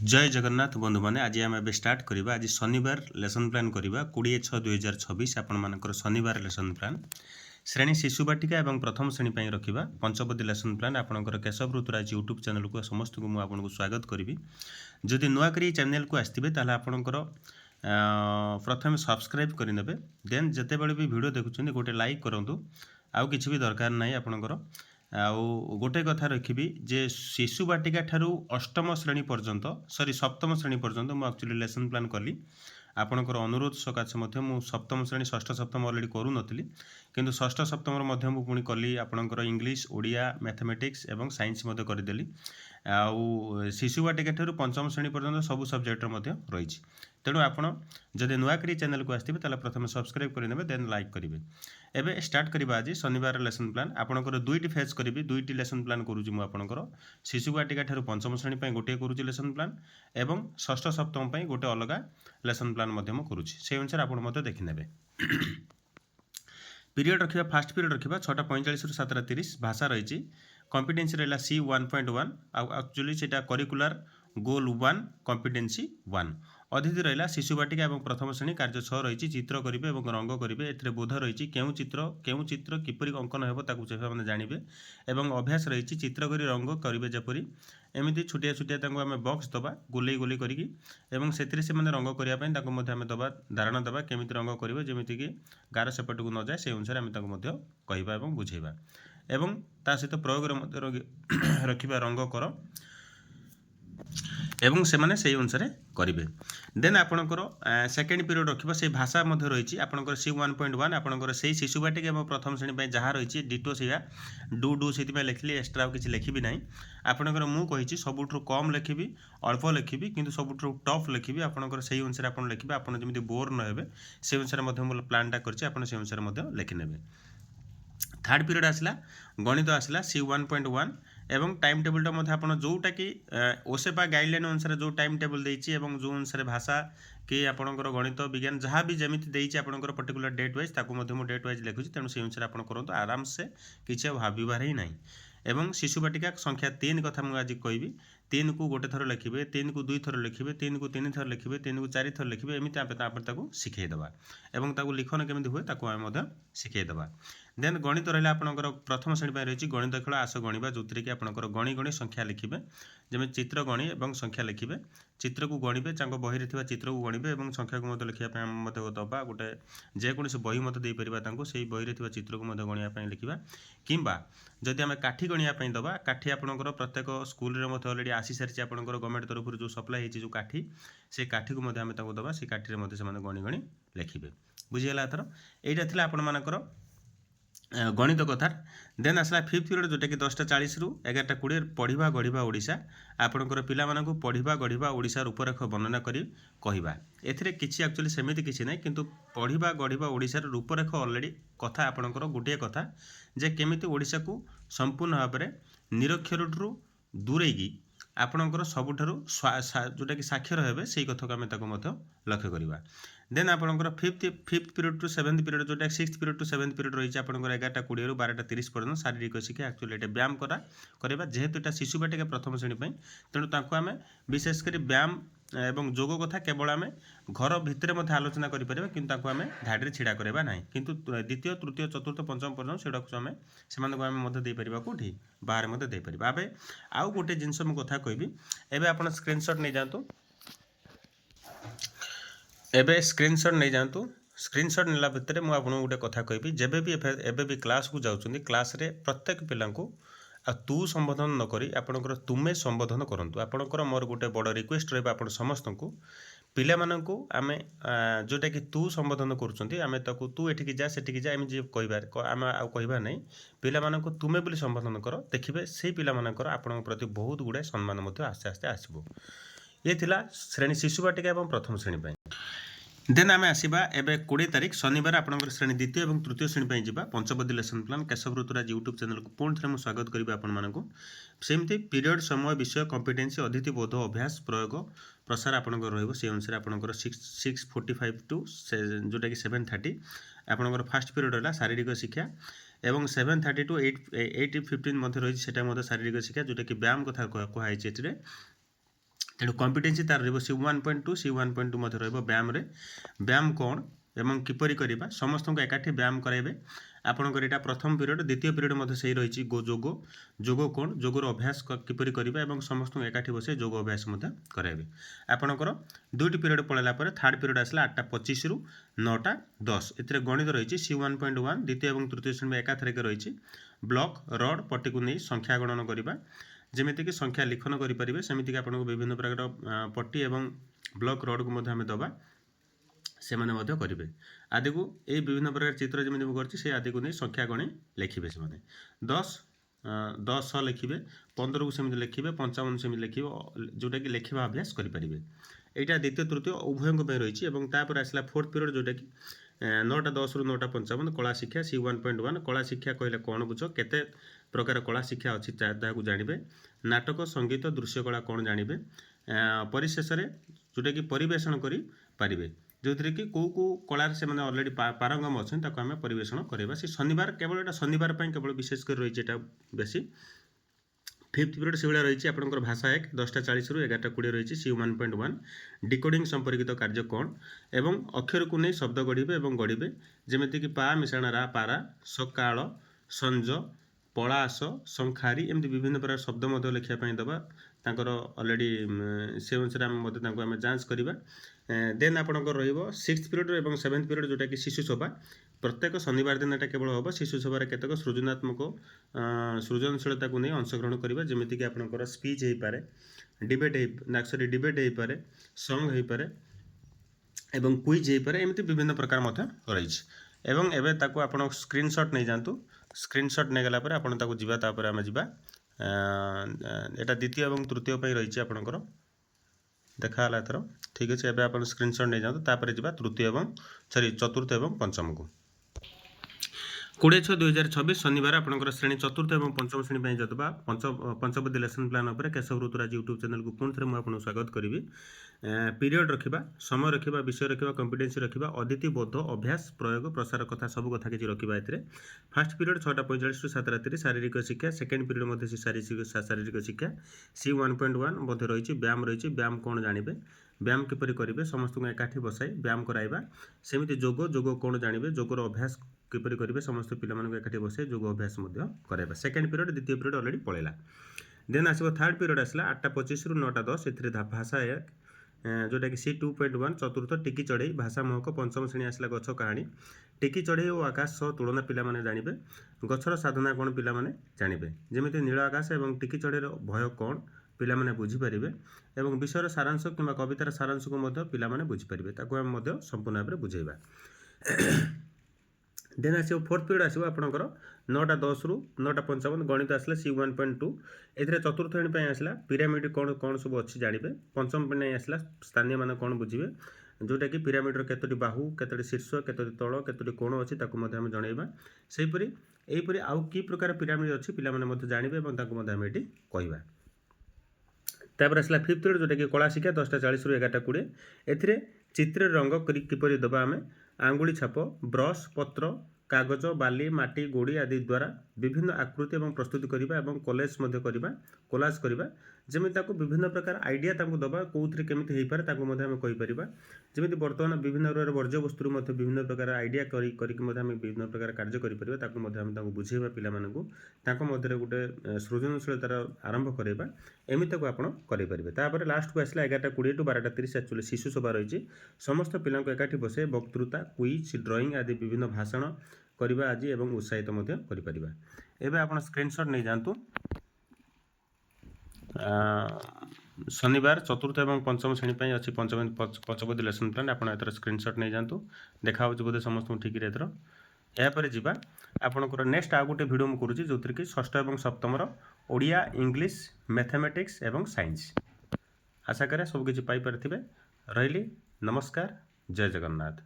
जय जगन्नाथ बंधु मैंने आज आम ए स्टार्ट करवा। आज शनिवार लेसन प्लान करवा 20/6/2026 आपण मानकर शनिवार लेसन प्लान श्रेणी शिशु बाटिका और प्रथम श्रेणी पर रखा पंचपदी लेसन प्लान आपंकर केशव ऋतुराज यूट्यूब चैनल को समस्त को मुझे स्वागत करी। जदि नुआक चैनल को आसते आपणकर प्रथम सब्सक्राइब करने देन जिते बड़े भी वीडियो देखुं गोटे लाइक करूँ आउ कि भी दरकार ना आपणकर आउ गोटे कथा रखी जे शिशु बाटिका ठारू अष्टम श्रेणी पर्यंत सॉरी सप्तम श्रेणी पर्यंत मुझे एक्चुअली लेसन प्लान कली आपणकर अनुरोध सकाशे मु सप्तम श्रेणी षष्ठ सप्तम अलरेडी करूँ किंतु षष्ठ सप्तम पुणी कली आपणकर इंग्लीश ओडिया मैथमेटिक्स एवं साइंस करदेली आउ शिशु बाटिका ठारू पंचम श्रेणी पर्यंत सब सब्जेक्टर रही। तेणु आपड़ जदि नुआकरी चैनल को आसते प्रथम सब्सक्राइब करेंगे देन लाइक करेंगे। एबे स्टार्ट करवा आज शनिवार लेसन प्लान आपंकर दुईटी फेज करी दुईटी लेसन प्लान करुँच आपंकर शिशु बाटिका ठारू पंचम श्रेणी पर गोटे करुँच लेसन प्लान एवं षष्ठ सप्तम पर गोटे अलग लेसन प्लान करुँच से अनुसार आप देखने पीरियड रखा फास्ट पीरियड रखा 6:45 रु 7:30 भाषा रही कॉम्पिटेंसी रहा C1.1 एक्चुअली से करिकुलर गोल 1 कॉम्पिटेंसी 1 अतिथि रहा शिशु बाटिका और प्रथम श्रेणी कार्य 6 रही चित्र करेंगे और रंग करेंगे ए बोध रही केउं चित्र किपरि अंकन हो जानवे और अभ्यास रही चित्र कर रंग करेंगे जपरी एमती छुटिया छुटिया आम बक्स दबा गोले गोले करी से रंग करने आम दबा धारणा दबा केमी रंग करेंगे जमीक गार सेपट को न जाए से अनुसार आम कहवा और बुझेबा एवं ता सहित प्रयोग रखा रंग कर एवं से माने सही अनुसार करेंगे। देन आपणकर सेकेंड पीरियड रखा से भाषा रही आपंकर C1.1 आपंकर से शिशु बाटिका और प्रथम श्रेणी जहाँ रही डिटो से डू से लिखली एक्सट्रा किसी लिखी ना आपंकर मुझे सबुठ कम लिखी अल्प लिखी किंतु सबुठ टफ लिखी आपंकर से अनुसार आप लिखे आप जमी बोर नहे से अनुसार प्लानटा कर अनुसार लिखिने। थर्ड पीरियड आसला गणित आसला C1.1 एवं टाइम टेबुलटा आप जोटा कि ओसेपा गाइडलाइन अनुसार जो टाइम टेबुल देती जो अनुसार भाषा कि आपंकर गणित विज्ञान जहाँ भी जमी देती आपंकर particular date wise date wise लिखुची तेणु से अनुसार आप करूँ आराम से किसी भावार ही ना। एवं शिशु बाटिका संख्या 3 कथा मुझे आज कहि 3 को गोटे थर लिखे 3 को 2 थर लिखे 3 को 3 थर लिखे 3 को 4 थर लिखे एमती शिखेदेवा और लिखन केमी हुए आम शिखेदेवा। देन गणित रहा आपंकर प्रथम श्रेणी रही गणित खेल आस गणिबा जो कि आपंकर गणी गणी संख्या लिखे जमी चित्र गणी और संख्या लिखे चित्र को गणिबे बही में चित्र को गणिबे और संख्या को लिखा दबा गोटे जेकोसी बही मत देपर से बही में चित्र को गणिया लिखा किंबा जदि आम काठी गणिया दबा काठी आपंकर प्रत्येक स्कूल में अलरेडी आसी सारी आपंकर गवर्नमेंट तरफ जो सप्लाई होती जो काठी से काठी को आम दबा से काठी में से गणी गणी लिखे बुझीगला एथर यहाँ थी आपंकर गणित कथा। देन आसला फिफ्थ पीरियड जोटा कि 10:40 रु 11:20 पढ़ा गढ़ा ओडिशा आपंकर पिला पढ़ा गढ़ा ओडिशा रूपरेख वर्णना करी कहवा एथिरे किछि एक्चुअली सेमिति किछि नै किंतु पढ़ा गढ़ा ओडिशार रूपरेख अलरेडी कथा आपंकर गोटे कथा जे केमिति ओडिशा को संपूर्ण भाव में निरक्षरठू दूरेगी आपणकर सबुठारु जोटा कि साक्षर हेबे से कथा को आम लक्ष्य करवा। देन आपंकर fifth period to seventh period जोटा 6th period to 7th period रही आपंकर 11:20 रु 12:30 पर्यटन शारीरिक शिक्षा एक्चुअली ये व्यायाम करवा जेहेतु यहाँ शिशु बाटिका प्रथम श्रेणी तेणु आम विशेषकर व्यायाम एवं योग कथा केवल आम घर भितर आलोचना करें कि आम धाड़ी छिड़ा करवा ना किंतु द्वितीय तृतीय चतुर्थ पंचम पर्यटन सेटा आम देपर कौटी बाहर देपर। आबे आउ गोटे जिनस मु कथा कहबी एबे आपण स्क्रीनशॉट नहीं जातु एबे स्क्रीनशॉट नहीं जातु स्क्रीनशॉट नेला भितर मुझे आपको गोटे कथा कहबी जेबे भी एबे भी क्लास को जाउछन्ती क्लास रे प्रत्येक पिला को तू संबोधन नक आपणकर तुमे संबोधन करूँ आपणकर मोर गोटे बड़ रिक्वेस्ट रहा आप समस्त को पिला मानू आम जोटा कि तू संबोधन करें तू एठिकी जा सेठिकी जा एम जी कह आम आवा नहीं पिला तुमे बोली संबोधन कर देखिए से पिलाମାନଙ୍କର आपणଙ୍କ प्रति बहुत गुड़ाए सम्मान आस्ते आस्ते आसब। ये थिला श्रेणी शिशु बाटिका एवं प्रथम श्रेणी पर। देन आम आसवा एवं 20 तारिख शनिवार आपंकर श्रेणी द्वितीय और तृतीय श्रेणी पर जावा पंचपदी lesson plan Keshav Rituraj YouTube channel को पुणी थे स्वागत करी आपमती पीरियड समय विषय कॉम्पिटेंसी अतिथि बोध अभ्यास प्रयोग प्रसार आपंकर रही अनुसार आपंकर 6:45 टू जोटा कि 7:30 आपंकर फास्ट पीरियड रहा शारीरिक शिक्षा एवं 7:30 टू 8:15 रही शारीरिक शिक्षा जोटा कि व्यायाम कथा कहुई तेणु कॉम्पिटेंसी तार रहिबो C1.2 C1.2 मध्ये रहिबो व्यायाम कौन एवं किपरि करिबा समस्त को एकाठी व्यायाम कराइबे आपणकर एटा प्रथम पीरियड द्वितीय पीरियड मध्ये सही रहिछि जोग कौन जोगर अभ्यास किपरि करिबा एवं समस्त को एकाठी बसे जोग अभ्यास मध्ये कराइबे आपणकर दुईटी पीरियड पळेला परे थर्ड पीरियड आसला 8:25 रु 9:10 एथिरे गणित रहिछि C1.1 द्वितीय एवं तृतीय श्रेणी एकाथरे के रहिछि ब्लॉक रड पट्टी को नै संख्या गणन करिबा जेमिति कि संख्या लिखन करि परिबे सेमिति कि आपनको विभिन्न प्रकार पट्टी एवं ब्लॉक रड को मध्ये हम दबा से माने मध्ये करिवे आदि को ए विभिन्न प्रकार चित्र जेमिति हम करछि से आदि को नै संख्या गणी लिखिबे से माने 10 लिखिबे 15 को सेमिति लिखिबे 55 सेमिति लिखिबे जोटा कि लिखिबा अभ्यास करि परिबे एटा द्वितीय तृतीय उभयक पे रहिछि एवं तापर आसला फोर्थ पीरियड जोटा कि 9:10 रु 9:55 कला शिक्षा C1.1 कला शिक्षा कहले कोन बुझो केते प्रकार कला शिक्षा अछि ताकू जानिबे नाटक संगीत दृश्य कला कोन जानिबे परिशेष रे जोटा कि परिवेषण करि पारिबे जो थरे कि को कलार से माने ऑलरेडी पारंगम अछन ताको हमें परिवेषण करबा से शनिवार केवल एटा शनिवार पय केवल विशेष कर रहिछि एटा बेसी फिफ्थ पीरियड से रही आपंकर भाषा 1 10:40 रु 11:20 रही C1.1 डिकोडिंग संपर्कित कार्य कौन एवं अक्षर को नहीं शब्द गढ़े और गढ़े जमीक कि पा मिशाण रा पारा सकाल संज पलास संखारी एमती विभिन्न प्रकार शब्द लिखापी दबा तांकर ऑलरेडी से अनुसार आम जांच करवा देन आपंकर सिक्स्थ पीरियड और सेवेन्थ पीरियड जोटा कि शिशु सभा प्रत्येक शनिवार दिन एटा केवल हम शिशु सभार केतक सृजनात्मक सृजनशीलता को नहीं अंशग्रहण करवा जमीक कि आपंकर स्पीच हो पारे डिबेट हो पारे सॉन्ग हो पारे एवं क्विज हो पारे एमती विभिन्न प्रकार रही एवं एवं ताको आपण स्क्रीनशॉट नहीं जातु स्क्रीनशॉट नहीं गला परे आपण ताको जिबा तापर आमे जिबा एटा द्वितीय एवं तृतीय पई रही आपणकर देखा हला एथर ठीक अछि एबे आपण स्क्रीनशॉट नहीं जातु तापर जिबा तृतीय एवं चतुर्थ एवं पंचम को 20/6/2026 शनिवार आपंकर श्रेणी चतुर्थ और पंचम श्रेणी जतवा पंचवटी लेसन प्लान उपर केशव ऋतुराज यूट्यूब चैनल को पुणी थे मुझे स्वागत करी पीरियड रखा समय रखा विषय रखा कॉम्पिटेंसी रखा अदिति बोध अभ्यास प्रयोग प्रसार कथा सब कथा किसी रखा ए फास्ट पीरियड 6:45 रु 7 राति शारीरिक शिक्षा सेकेंड पीरियड मध्य शारीरिक शिक्षा C1.1 रही व्यायाम कौन जानवे व्यायाम किपरि करेंगे समस्त को एकाठी बसाई व्यायाम कराइबा सेमिति जोग कौन जानवे जोगर अभ्यास किपरि करेंगे समस्त पिला एकाठी बसाई जोग अभ्यास कराइबा सेकेंड पीरियड द्वितीय पीरियड ऑलरेडी पळेला देन आसो थर्ड पीरियड आसला 8:25 रु 9:10 एथिरे भाषा 1 जोटा कि C2.1 चतुर्थ टिकी चढ़ई भाषा महक पंचम श्रेणी आसला गछ कहानी टिकी चढ़ई और आकाश सह तुलना पिला जानवे गछर साधना कौन पिला जानवे जमीती नील आकाश और टिकी चढ़ईर भय कौन पिला माने बुझी परिबे एवं विषयर सारांश किंवा कवितार सारांश को मध्य पिला माने बुझी परिबे ताको हम मध्य संपूर्ण भाव बुझेबा देन आसो फोर्थ पीरियड आसो आपनकर 9:10 रु 9:55 गणित आसला C1.2 एथिरे चतुर्थ श्रेणी पय आसला पिरामिड कौन सब अच्छी जानवे पंचम श्रेणी आसला स्थानीय माने कौन बुझिबे जोटा कि पिरामिडर केतोटी बाहु केतोटी शीर्ष केतोटी तल केतोटी कोण अच्छी ताको मध्य हम जणैबा सेहीपरि एहीपरि आउ की प्रकार पिरामिड अच्छी पिला माने मध्य जानवे और ताको मध्य हम एटी कहबा तापर आसला फिफ्थ पीरियड जोटा कि कला शिक्षा 10:40 रु 11:20 एथिरे चित्र रंग किपरि दबा आमे आंगुली छाप ब्रश पत्र कागज बाली माटी गोड़ी आदि द्वारा विभिन्न आकृति और प्रस्तुति करबा एवं कोलाज करबा जमिति ताको विभिन्न प्रकार आइडिया ताको दबा कोउथरे केमिति हेइ पारे ताको मध्य हम कहि परिबा जमिति वर्तमान विभिन्न प्रकार वर्ज्य वस्तु मध्य विभिन्न प्रकार आइडिया करिक मध्य हम विभिन्न प्रकार कार्य करि परिबा ताको मध्य हम ताको बुझेबा पिला मानकु ताको मध्य गोटे सृजनशीलतार आरंभ करबा एमिति को आपण करि परिबे तापर लास्ट को आसला 11:20 टू 12:30 एक्चुअली शिशु सभा रही समस्त पिला को एकाठी बसे वक्तृता क्विज ड्राइंग आदि विभिन्न भाषण करबा आज एवं उत्साहित मध्य करि परिबा एबे आपण स्क्रीनशॉट नै जानतु शनिवार चतुर्थ और पंचम श्रेणी अच्छी पंचवटी लेसन प्लान आप स्क्रीनशॉट नहीं जातु देखा बोधे समस्त ठीक एथर यापर जावा आपंकर नेक्स्ट आउ गोटे भिडियो मुझे जो कि षष्ठ और सप्तम ओडिया इंग्लिश मैथमेटिक्स एवं साइंस आशा करे सबकि पाई रही नमस्कार जय जगन्नाथ।